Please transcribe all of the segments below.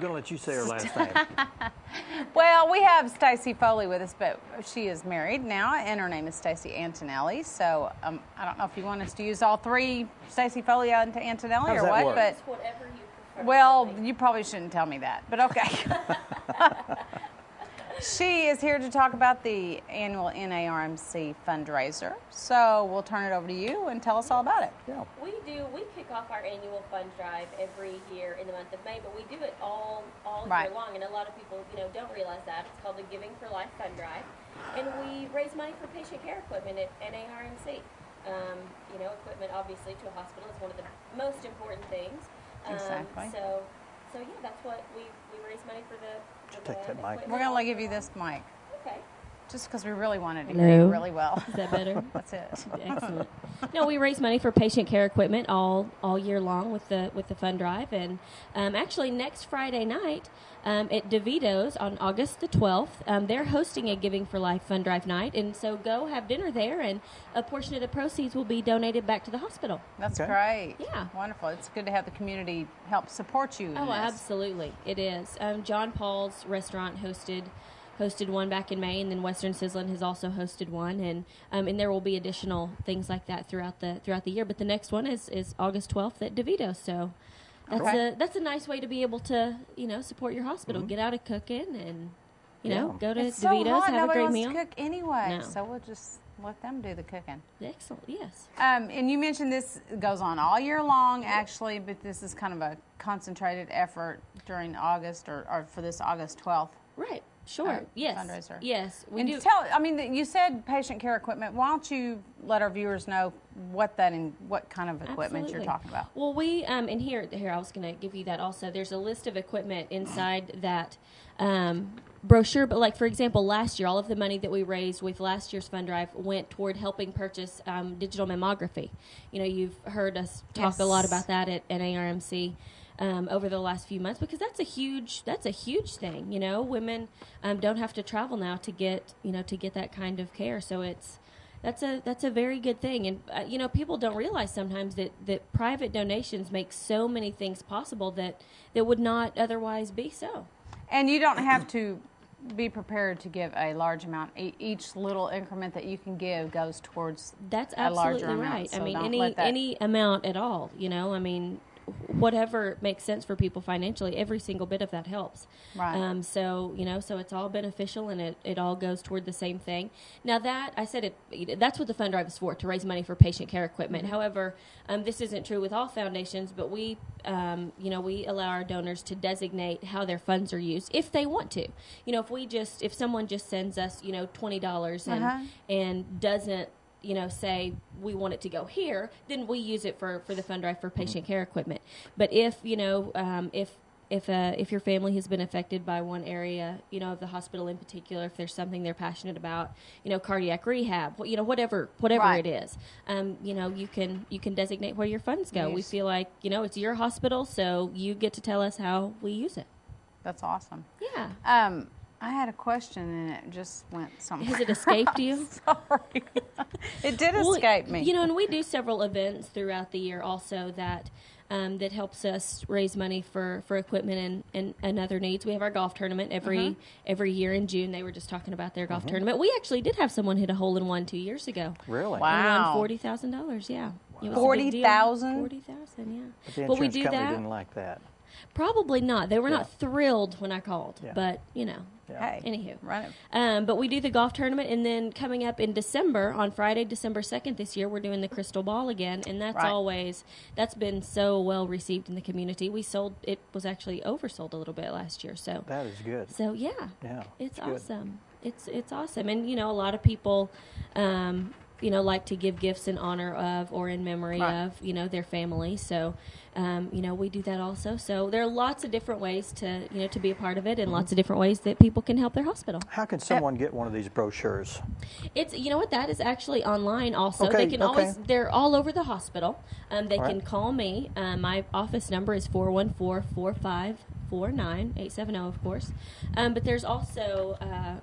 going to let you say her last name. Well, we have Stacy Foley with us, but she is married now, and her name is Stacy Antonelli. So I don't know if you want us to use all three, Stacy Foley and Antonelli, How does or that what. work? But Whatever you prefer. well, you probably shouldn't tell me that, but okay. She is here to talk about the annual NARMC fundraiser. So we'll turn it over to you and tell us all about it. Yeah. We kick off our annual fund drive every year in the month of May, but we do it all Right. year long, and a lot of people, don't realize that. It's called the Giving for Life Fund Drive, and we raise money for patient care equipment at NARMC. Equipment obviously to a hospital is one of the most important things. Exactly. So yeah, that's what we raise money for the Take that mic. equipment We're going to all give you year this mic, long. Okay. just because we really wanted to Hello. hear you really well. Is that better? That's it. Excellent. No, we raise money for patient care equipment all year long with the fund drive, and actually next Friday night at DeVito's on August the 12th, they're hosting a Giving for Life fund drive night, and so go have dinner there, and a portion of the proceeds will be donated back to the hospital. That's Okay. great. Yeah. Wonderful. It's good to have the community help support you in Oh, this. absolutely, it is. John Paul's restaurant hosted one back in May, and then Western Sizzlin has also hosted one, and there will be additional things like that throughout the year. But the next one is August 12th at DeVito. So that's a nice way to be able to support your hospital, get out of cooking, and go to It's so DeVito's, hot. have a Nobody great wants meal. to cook anyway, No. so we'll just let them do the cooking. Excellent. Yes. And you mentioned this goes on all year long, actually, but this is kind of a concentrated effort during August or for this August 12th. Right. Sure. Yes. Fundraiser. Yes. We And do. you said patient care equipment. Why don't you let our viewers know what kind of equipment you're Absolutely. talking about? Well, we and here I was going to give you that also. There's a list of equipment inside that brochure. But like for example, last year, all of the money that we raised with last year's fund drive went toward helping purchase digital mammography. You've heard us talk a lot about that at NARMC. Over the last few months, because that's a huge thing. Women don't have to travel now to get that kind of care. So that's a very good thing. And people don't realize sometimes that private donations make so many things possible that would not otherwise be so. And you don't have to be prepared to give a large amount. Each little increment that you can give goes towards That's a larger absolutely amount. right. So I mean, don't let that- any amount at all. Whatever makes sense for people financially, every single bit of that helps. Right. So it's all beneficial, and it all goes toward the same thing. Now that I said that's what the fund drive is for, to raise money for patient care equipment. Mm-hmm. However, this isn't true with all foundations, but we allow our donors to designate how their funds are used if they want to. If someone just sends us $20 and doesn't say we want it to go here, then we use it for the fund drive for patient care equipment. But if your family has been affected by one area, of the hospital in particular, if there's something they're passionate about, cardiac rehab, whatever Right. it is, you can designate where your funds go. We feel like it's your hospital, so you get to tell us how we use it. That's awesome. Yeah. I had a question and it just went somewhere. Has it escaped you? Sorry. It did escape me. And we do several events throughout the year also that helps us raise money for equipment and other needs. We have our golf tournament every year in June. They were just talking about their golf tournament. We actually did have someone hit a hole-in-one 2 years ago. Really? Wow. And won $40,000, yeah. It was a big deal. 40,000? 40,000, yeah. But the Well, we insurance do company that. didn't like that. Probably not. They were Yeah. not thrilled when I called, Yeah. but Yeah. Hey, Anywho. right. But we do the golf tournament, and then coming up in December, on Friday, December 2nd this year, we're doing the Crystal Ball again, and that's been so well received in the community. It was actually oversold a little bit last year, so That is good. so yeah, Yeah, it's good. awesome. It's awesome, and a lot of people like to give gifts in honor of or in memory Right. of their family. So we do that also. So there are lots of different ways to be a part of it, and lots of different ways that people can help their hospital. How can someone get one of these brochures? It's that is actually online also. Okay, They can okay. they're all over the hospital. They All can right. call me. My office number is 414-454-9870, of course. But there's also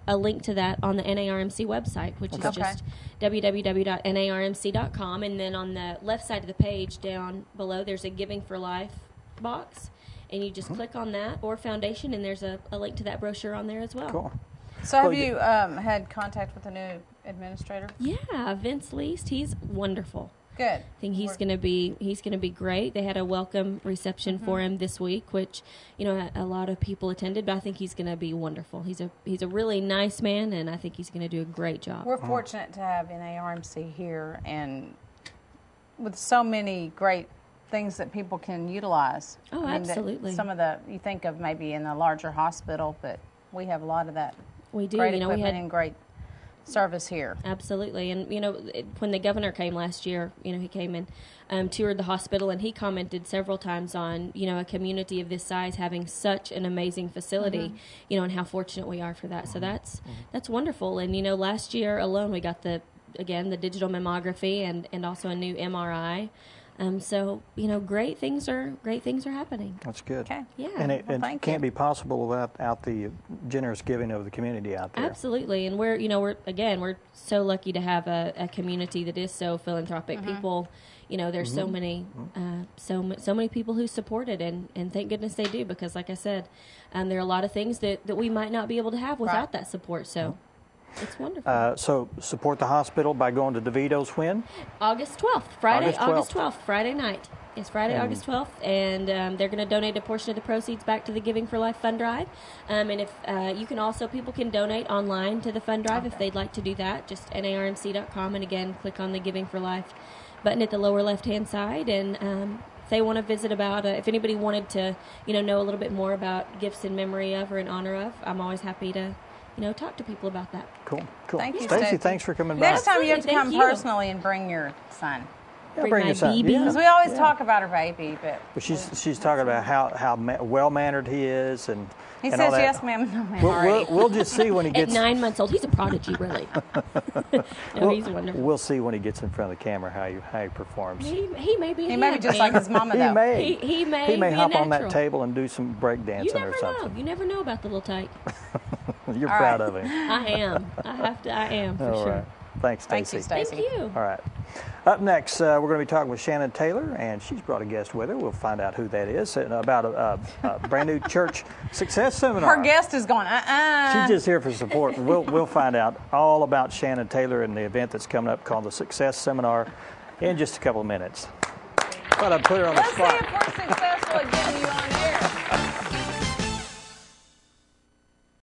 a link to that on the NARMC website, which is just www.narmc.com. And then on the left side of the page down below, there's a Giving for Life box. and you just click on that or foundation, and there's a link to that brochure on there as well. Cool. So have Well, you had contact with the new administrator? Yeah, Vince Least, he's wonderful. Good. I think he's going to be great. They had a welcome reception for him this week, which a lot of people attended. But I think he's going to be wonderful. He's a really nice man, and I think he's going to do a great job. We're fortunate to have NARMC here, and with so many great things that people can utilize. Oh, I mean, absolutely. Some of you think of maybe in a larger hospital, but we have a lot of that. We do. Great We equipment had and great service here. Absolutely. And, when the governor came last year, he came and toured the hospital, and he commented several times on, a community of this size having such an amazing facility, and how fortunate we are for that. So that's wonderful. And, last year alone we got the digital mammography and also a new MRI. So, great things are happening. That's good. Okay. Yeah. And it thank can't you. be possible without the generous giving of the community out there. Absolutely, and we're so lucky to have a community that is so philanthropic. People, there's so many, so many people who support it, and thank goodness they do, because, like I said, there are a lot of things that we might not be able to have without that support. So. It's wonderful. So support the hospital by going to DeVito's when? August 12th, Friday, August 12th. August 12th, Friday night. It's Friday, August 12th, and they're going to donate a portion of the proceeds back to the Giving for Life fund drive. And if people can donate online to the fund drive if they'd like to do that. Just narmc.com, and again, click on the Giving for Life button at the lower left-hand side. And if they want to visit if anybody wanted to, know a little bit more about gifts in memory of or in honor of, I'm always happy to talk to people about that. Cool. Thank you, Stacey, Stacey. thanks for coming by. Next time you have to Thank come you. personally and bring your son. Yeah, Bring my your son. BB. Yeah. Because we always talk about her baby, but She's talking about how well-mannered he is and he and says all that. yes, ma'am, no, ma'am. already. We'll just see when he At gets. 9 months old, he's a prodigy, really. No, he's wonderful. We'll see when he gets in front of the camera how he performs. He may be. He may be just like his mama, though. He may He may be hop a on that natural. table and do some break dancing You never or know. something. You never know about the little tyke. You're All proud right. of him. I am. I am for All sure. right. Thanks, Thank Stacey. you, Stacey. Thank you. All right. Up next, we're going to be talking with Shannon Taylor, and she's brought a guest with her. We'll find out who that is, and about a brand new church success seminar. Her guest is going, She's just here for support. We'll find out all about Shannon Taylor and the event that's coming up called the Success Seminar in just a couple of minutes. Thought I'd put her on the Let's see spot. if we're successful at getting you on